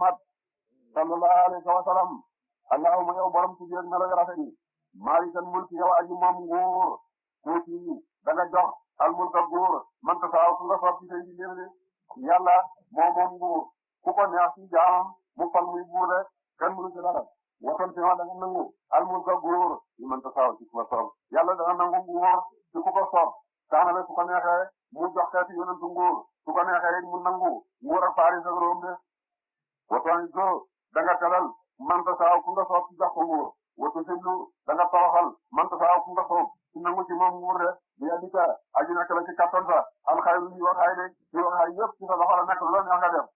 mat sallallahu alayhi wa sallam allahumma yow borom ci biir melo yu rafet yi maalikal mulki yow aji moom nguur tuuti da nga jox al mulka nguur man ta saaw ku nga soob ci say mbir de yàlla moo moom nguur ku ko neex ci jaamam mu fal muy buur de kenn mënu ci dara watal ci da nga nangu al mulka nguur yi man ta saaw ci ku ko soob yàlla dana nangu nguur ci ku ko soob taanale su ko neexee mu jox xeeti yonentu nguur su ko neexee mu nangu nguur ak Faris ak Rome de watal ko da nga talal man ta saaw ku nga soob ci jox ko nguur watu sillu da nga toroxal man ta saaw ku nga soob ci nangu ci moom nguur de bi yadika aji nekk la ci kattan sa alxayru yi wax ay de yi wax ay yëpp ci sa loxo la nekk lu la neex nga def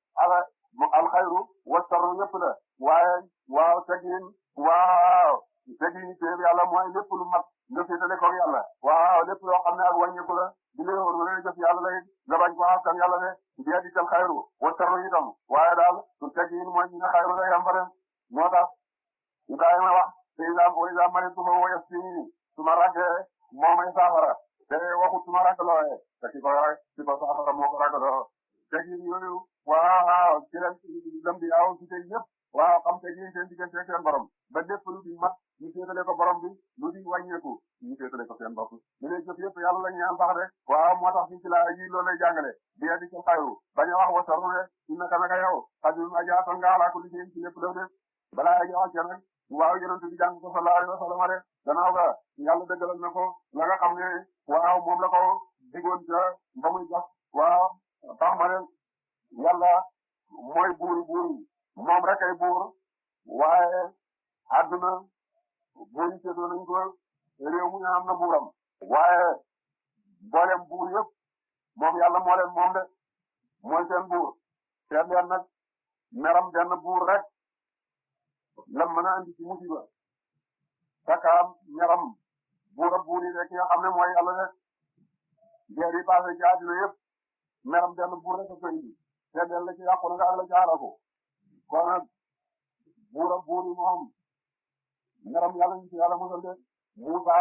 alxayru wa sarru yëpp la waaye waaw tegin waaw tegin teeb yàlla mooy lépp lu mat nga féetale ko yàlla waaw lépp loo xam ne ak wàññeeku la di lay wóor nga jëf yàlla lay nga bañ ko askan yàlla de bi yadika alxayru wa sarru itam waaye daal su tegin mooy ñi nga xayru day am fa dem moo tax Ibrahima wax te iza maritu fa huwa yashfini su ma ràggee moo may saafara te waxut su ma ràggalooyee te ki ko saafara moo ko ràggaloo tegin yooyu waaw ci leen lëm bi aw ci tey yëpp waaw xam tegin seen diggante seen borom ba lépp lu di mat ñu féetale ko borom bi lu di wàññeeku ñu féetale ko seen bopp ñu lay jëf yëpp yàlla la ñaan sax de waaw moo tax fii ci laa yi loolu lay jàngale bi di ci xayru bañ a wax wa sarru de innaka naka yow xajul ajaatan nga ala kulli shay'in ci lépp def de balaa aji wax nag waaw yonent bi jàng ko sallallahu alayhi wa sallam de gannaaw ga yàlla dëggalal na ko la nga xam ne waaw moom la ko digoon ca ba muy gas waaw tax ma ne yàlla mooy buur moom rek ay buur waaye àdduna buur yi seetoo nañ ko réew mu ne am na buuram waaye mboolem buur yëpp moom yàlla moo leen moom de mooy seen buur seet leen nag meram benn buur rek lam mën a andi ci musiba takaam ñaram buur yi rek nga xam ne mooy yàlla rek jeer yi passé ci àddina yëpp meram benn buur rek a ko indi seedeel la ci yàqu na nga ak la jaara ko kon nag buur yi moom meram yàlla ñu ci yàlla musal de Musa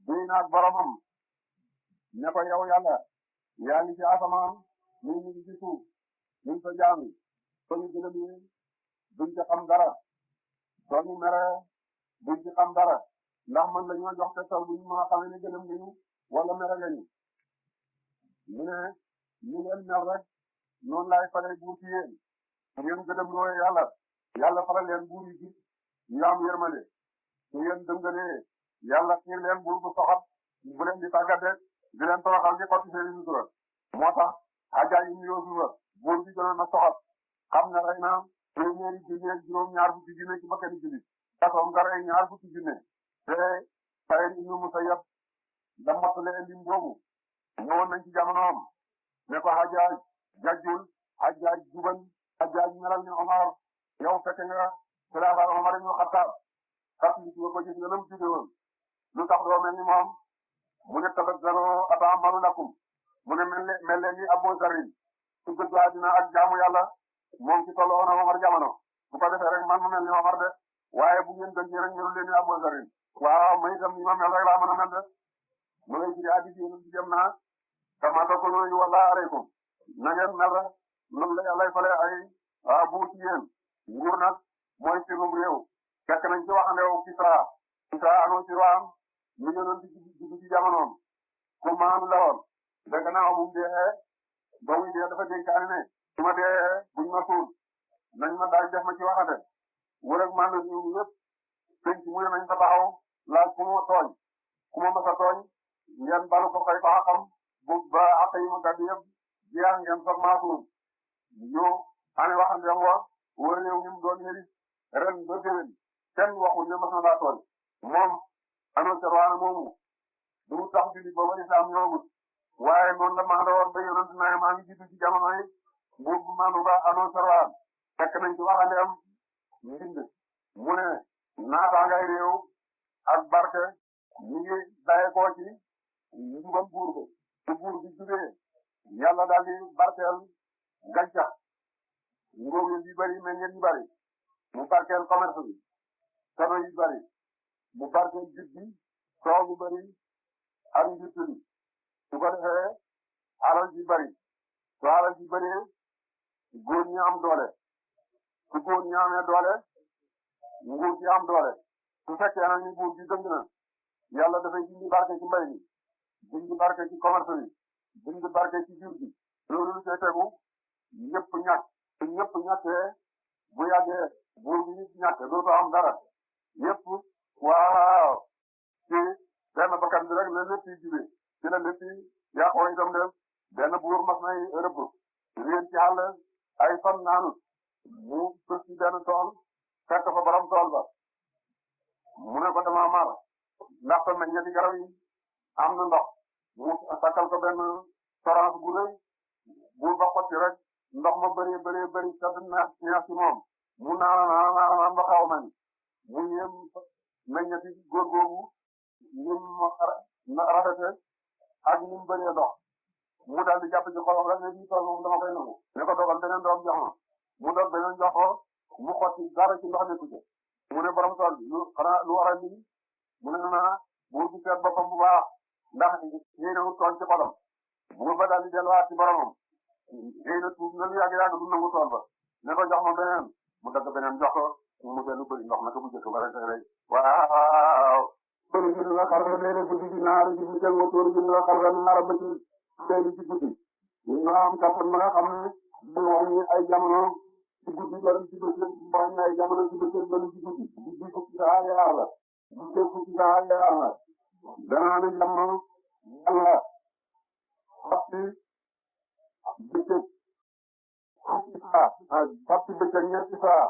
déy naag boromam ne ko yow yàlla yaa ngi ci asamaan ñu ngi ci suuf ñu sa jaami soo ñu gënal yi duñ ci xam dara soo ñu meree duñ ci xam dara ndax man la ñoo jox tegtal bu ñu mën a xamee ne gëlëm nañu wala mere lañu ñu ne ñu leen mel rek noonu laay falee buur ci yéen ngeen gëlëm loo yàlla faral leen buur yi ci ñu am yërmande su ngeen dëngalee yàlla xiir leen buur bu soxat bu leen di tàggate di leen toroxal ci xotti seen sutura moo tax Hajjaaj ibn Yuusufa buur bi gënoon na soxat xam ne rey na téeméeri junne ak juróom ñaar fukki junne ci bakkani jullit kasoom nga rey ñaar fukki junne te Saïd ibn Musayyab da mottale indi boobu ñëwoon nañ ci jamonoom ne ko Hajjaaj jajjul Hajjaaj jubal Hajjaaj melal ni Omar yow fekk nga xilaafa Omar ibn Xattaab xat li ko gis nga nam tudde woon lu tax doo mel ni moom mu ne tabazzaru ata'ammaru lakum mu ne mel leen ni Abu Zarin su dëgg àddina ak jaamu yàlla moom ci tolloo na Omar jamono bu ko defee rek man ma mel ni Omar de waaye bu ngeen gën rek melu leen ni Abu Zarin waaw ma itam ni ma mel rek laa mën a mel de mu lay ci addi yéen ci dem naa kama takunu wala aleykum na ngeen mel rek noonu la yàlla fale ay buur ci yéen nguur nag mooy sirum réew fekk nañ ci waxandew Kisra ano ci raam ñu ñëwoon ci jamonoom ku maanu la woon dëgg naa bu dee ba muy dee dafa dénkaane ne su ma dee buñ ma suul nañ ma daal def ma ci waxande wala man ñu yëpp penc mu ne nañ fa taxaw laaj ku ma tooñ ku ma masa tooñ ngeen balu ko fay fa xam bu ba àq yi ma gàddu yëpp jeex ngeen soog maa suul ñu ane waxandeem wa wër réew ñu doon yëri ren ba déwén kenn waxul ne mas na laa tooñ moom annoncé waana moomu du mu tax jullit booba islam ñëwagut waaye noonu la maandoo woon ba yonent na maa ngi jiitu ci jamono yi buur bu maandu ba annoncé waan fekk nañ ci waxandeem mbind mu ne naataangay réew ak barke ñu ngi dayeekoo ci njubam buur ko su buur bi jubee yàlla daal di barkeel gàncax ngóob yi bari meññeet yi bari mu barkeel commerce bi kano yi bari mu barkeel jib bi soow bu bari ak njiit li su ko defee alal ji bari su alal ji bari góor ñi am doole ñi amee doole nguur gi am doole su fekkee nag ni nguur gi dëng na yàlla dafay dindi barke ci mbay mi dindi barke ci commerce bi dindi barke ci jur gi loolu lu see tegu ñëpp ñàkk su ñëpp ñàkkee bu yàggee buur bi nit ñàkk dootoo am dara yëpp waaw ci benn bakkan bi rek la lépp yi jubee ci la lépp yi yàqoo itam de benn buur mas nay rëbb réen ci àll ay fan naanut mu sës ci benn tool fekk fa borom tool ba mu ne ko dama mar ndax fa meññeeti garab yi am na ndox mu sakkal ko benn torrance bu rëy buur ba xotti rek ndox ma bëri te du neex ci moom mu naan ba xaw ma ni mu yéem meññeeti góor googu nim rafete ak nim bëree ndox mu daal di jàpp ci xolam rek ne bii tool moom dama koy nangu ne ko dogal beneen doom jox ma mu dog beneen jox ko mu xotti dara ci ndox nekku ci mu ne borom tool bi lu waral lii mu ne naa buur bi seet boppam bu baax ndax xëy na mu tool ci xolam buur ba daal di delluwaat ci boromam xëy na tuub na lu yàgg du nangu tool ba ne ko jox ma beneen mu dagg beneen jox ko mu dellu bëri ndox naka bu jëkk ba rek waaw tóoru ji nga xar la léeg-léeg guddi gi naar ji bu jël tóoru ji nga xar la naar ba ci teelu ci guddi ñu am kattan ma nga xam ne du wàññi ay jamono ci guddi wala ci bëccëg wàññi ay jamono ci bëccëg wala ci guddi guddi fukki saa yaar la bëccëg fukki saa yaar la danaa ne jamono yàlla fàtti bëccëg fukki saa ak fàtti bëccëg ñetti saa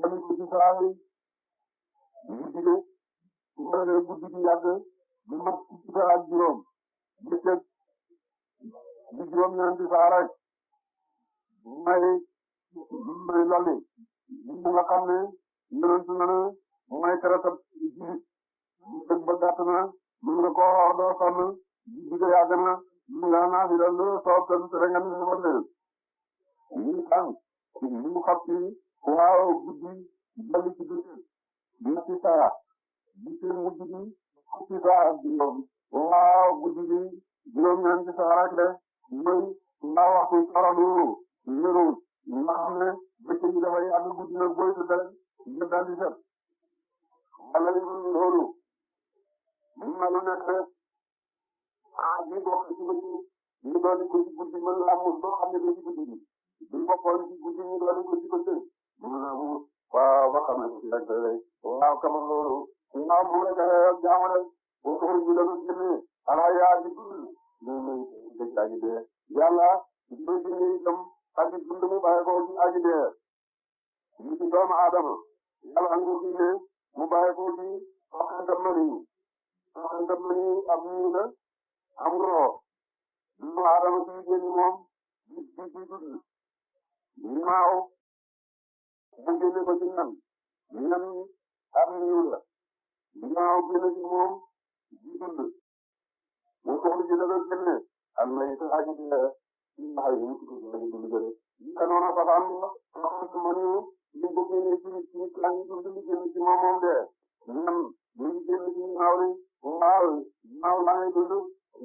wala fukki saa yi guddi de su ko defee guddi gi yàgg du mat fukki saa ak juróom bëccëg di juróom-ñeenti saa rek may lolli mu nga xam ne yonent na ne mooy traité jilit bëccëg ba gàtt na mën nga koo xoor doo sonn guddi ga yàgg na mën nga naa fi lu soob te nga ni ko teel ñu tànn ñu xam ci waaw guddi dolli ci bëccëg ñetti saa bëccëg mujj gi fukki saa ak juróom waaw guddi gi juróom-ñeenti saa rek de mooy ndax waxtu torodu niru nga xam ne bëccëg yi dafa yàgg guddi nag booy su dale nga dal di set wala loolu mën na lu nekk rek ji bokk ci bëccëg ñu doon ko ci guddi mën la amul boo xam ne da ci guddi gi bu bokkoon ci guddi ñu doon ko ci bëccëg mën na amul waaw ba xam ne ci rek rek waaw kama loolu waaw mu rek jaamu rek boo ko ñu doon génnee ala yaa ji dund dëgg aji dee yàlla dina génne itam aji dund mu bàyyi ko ci aji dee ñu ci doomu aadama yàlla nga génne mu bàyyi ko ci waxantam mani ab ñu la am roo doomu aadama ci génn moom di dund naaw bu génne ko ci ñan ab ñu la naaw génne ci moom di dund mu soxla ji la génne am na it aji dee ay nit ko aji dund gëre kanoona safaan la waxantam mani ñu ko génne ci la ñu dund li génne ci moom de ñan ñu génn ci naaw li waaw naaw la ngay dund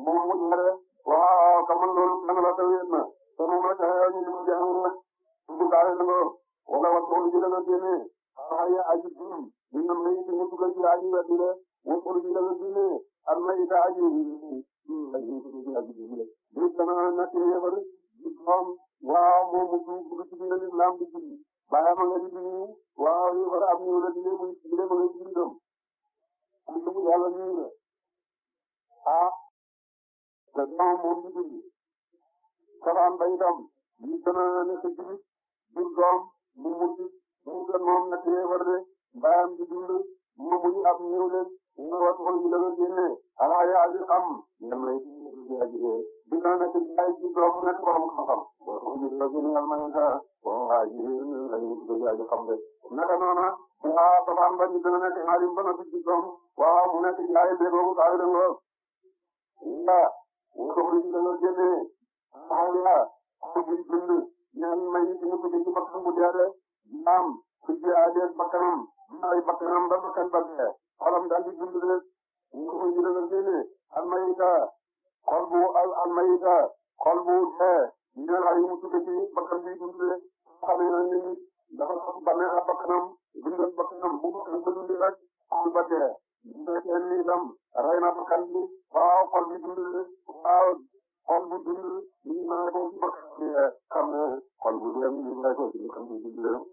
moom mu ñare waaw kamal loolu nang la tawet na te moom la taxaw ñu mu jàng rek bu gaale na wala waxtu ji la génne ay aji dund ñu may ci ñu ko ci aji weddi de waxtu ji la génne am na ita aji aji dund ñu dana nak yéfar di doom waaw moom mu dugg ci diine l'islam di julli bàyyi ma nga di diine waaw yéfar am ñu la diine muy diine ma nga di dundam am lu yàlla ñu la te doom moom di dund safaan ba itam ñu dana nekk jullit jur doom mu mucc mu gën moom nekk yéefar de bàyyam di dund mu muñ ab ñëw leen nga watu ko ñu la génne ala yaa ji xam ñam lay dina nekk jaay ji doom nekk borom xam-xam ñu la génne al mayta waa ji lay ko jaay ji xam de naka noona waa safaan ba ñu dana nekk alim ba na ci doom waaw mu nekk jaay de boobu taay de ngoo waa ko ñu la génne ala ko bu dund ñaan may ci ñu ko ci bakkan bu deere naam ci jaade bakkanam ay bakkanam ba bakkan ba de xolam dal di dund de ñu ko ñu la génne al mayta xol bu ñu la yi mu tudde ci bakkan bi dund de xamé na ni dafa doon bànneex ak bakkanam dundal bakkanam bu bakkan ba dund rek xol ba dee bu fekkee ni itam rey na bakkan bi waaw xol bi dund waaw xol bu dund ñu ngi ko ci bakkan bi xam ne xol bu dee ñu ngi ko ci bakkan bi dund